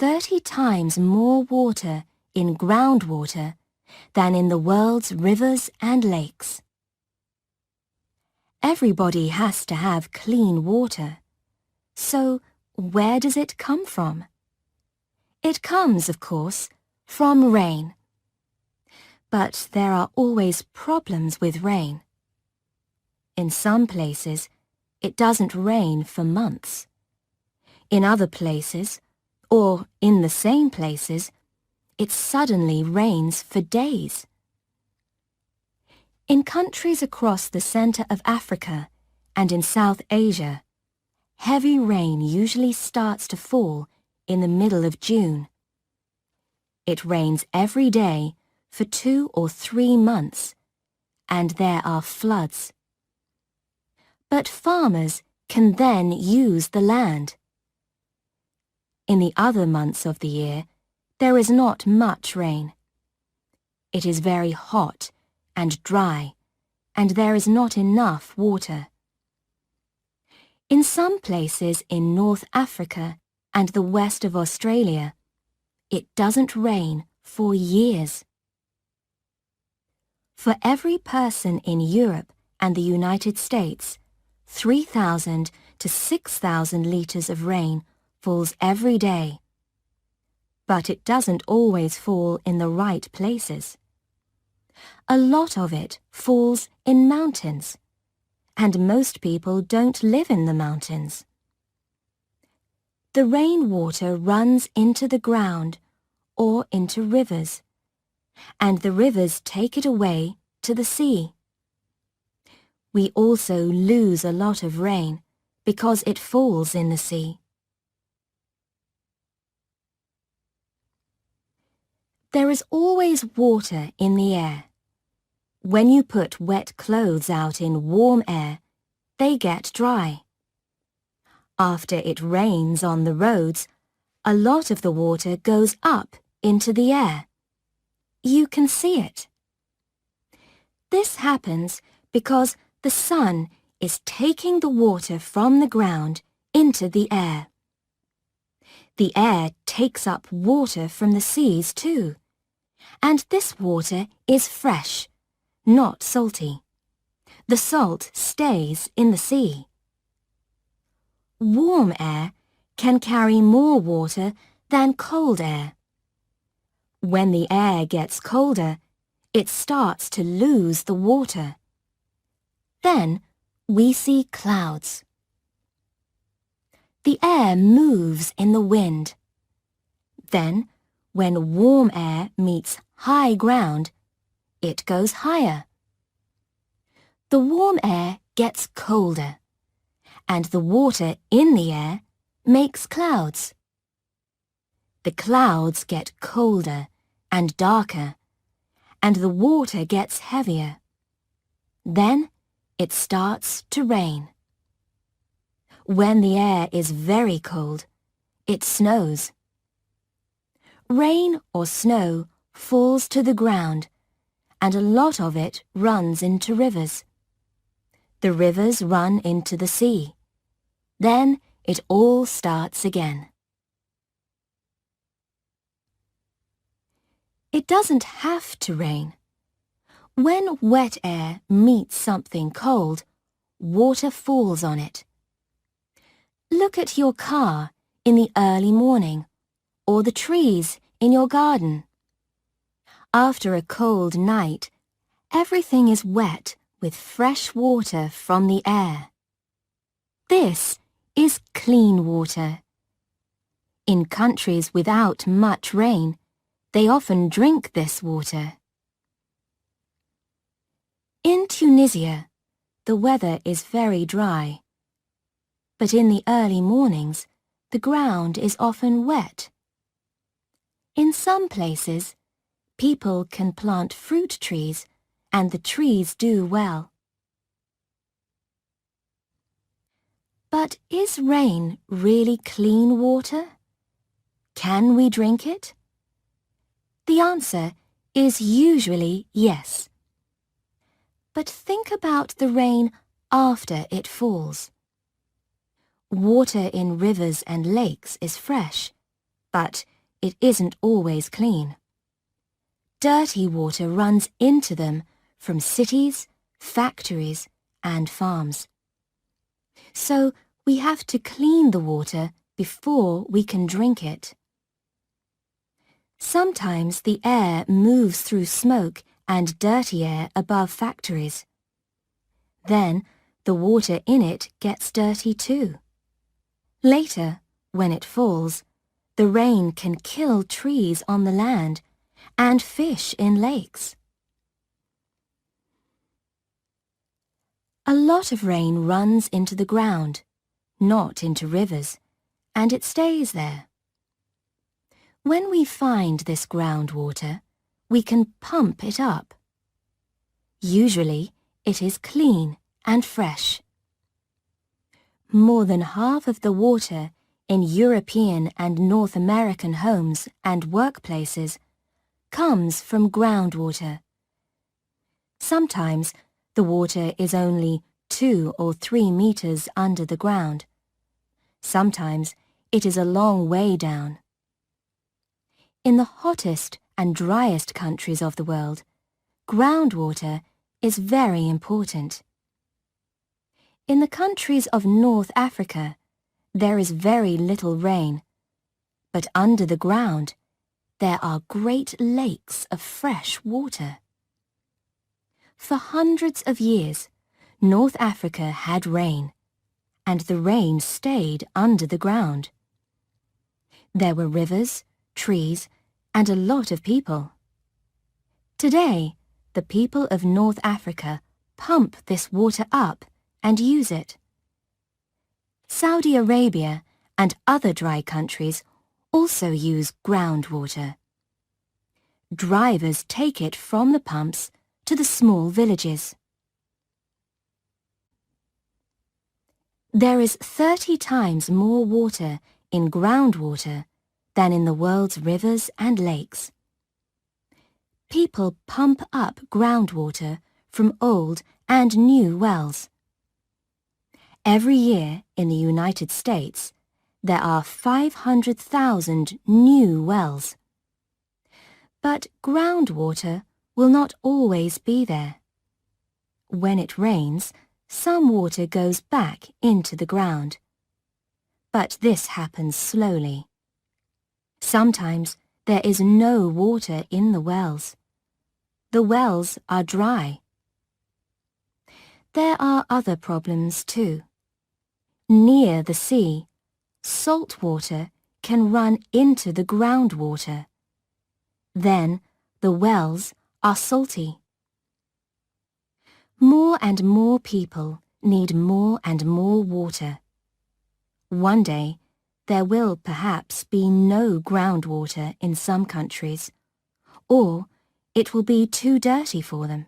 30 times more water in groundwater than in the world's rivers and lakes. Everybody has to have clean water. So where does it come from? It comes, of course, from rain. But there are always problems with rain. In some places, it doesn't rain for months. In other places, or in the same places, it suddenly rains for days. In countries across the center of Africa and in South Asia, heavy rain usually starts to fall in the middle of June. It rains every day for 2 or 3 months, and there are floods. But farmers can then use the land. In the other months of the year, there is not much rain. It is very hot and dry, and there is not enough water. In some places in North Africa and the west of Australia, it doesn't rain for years. For every person in Europe and the United States, 3,000 to 6,000 litres of rain falls every day. But it doesn't always fall in the right places. A lot of it falls in mountains, and most people don't live in the mountains. The rainwater runs into the ground or into rivers, and the rivers take it away to the sea. We also lose a lot of rain because it falls in the sea. There is always water in the air. When you put wet clothes out in warm air, they get dry. After it rains on the roads, a lot of the water goes up into the air. You can see it. This happens because the sun is taking the water from the ground into the air. The air takes up water from the seas too, and this water is fresh, not salty. The salt stays in the sea. Warm air can carry more water than cold air. When the air gets colder, it starts to lose the water. Then we see clouds. The air moves in the wind. Then, when warm air meets high ground, it goes higher. The warm air gets colder, and the water in the air makes clouds. The clouds get colder and darker, and the water gets heavier. Then it starts to rain. When the air is very cold, it snows. Rain or snow falls to the ground, and a lot of it runs into rivers. The rivers run into the sea. Then it all starts again. It doesn't have to rain. When wet air meets something cold, water falls on it. Look at your car in the early morning, or the trees in your garden. After a cold night, everything is wet with fresh water from the air. This is clean water. In countries without much rain, they often drink this water. In Tunisia, the weather is very dry. But in the early mornings, the ground is often wet. In some places, people can plant fruit trees, and the trees do well. But is rain really clean water? Can we drink it? The answer is usually yes. But think about the rain after it falls. Water in rivers and lakes is fresh, but it isn't always clean. Dirty water runs into them from cities, factories, and farms. So we have to clean the water before we can drink it. Sometimes the air moves through smoke and dirty air above factories. Then the water in it gets dirty too. Later, when it falls, the rain can kill trees on the land and fish in lakes. A lot of rain runs into the ground, not into rivers, and it stays there. When we find this groundwater, we can pump it up. Usually, it is clean and fresh. More than half of the water in European and North American homes and workplaces comes from groundwater. Sometimes the water is only 2 or 3 meters under the ground. Sometimes it is a long way down. In the hottest and driest countries of the world, groundwater is very important. In the countries of North Africa, there is very little rain, but under the ground, there are great lakes of fresh water. For hundreds of years, North Africa had rain, and the rain stayed under the ground. There were rivers, trees, and a lot of people. Today, the people of North Africa pump this water up and use it. Saudi Arabia and other dry countries also use groundwater. Drivers take it from the pumps to the small villages. There is 30 times more water in groundwater than in the world's rivers and lakes. People pump up groundwater from old and new wells. Every year in the United States, there are 500,000 new wells. But groundwater will not always be there. When it rains, some water goes back into the ground. But this happens slowly. Sometimes there is no water in the wells. The wells are dry. There are other problems too. Near the sea, salt water can run into the groundwater. Then the wells are salty. More and more people need more and more water. One day, there will perhaps be no groundwater in some countries, or it will be too dirty for them.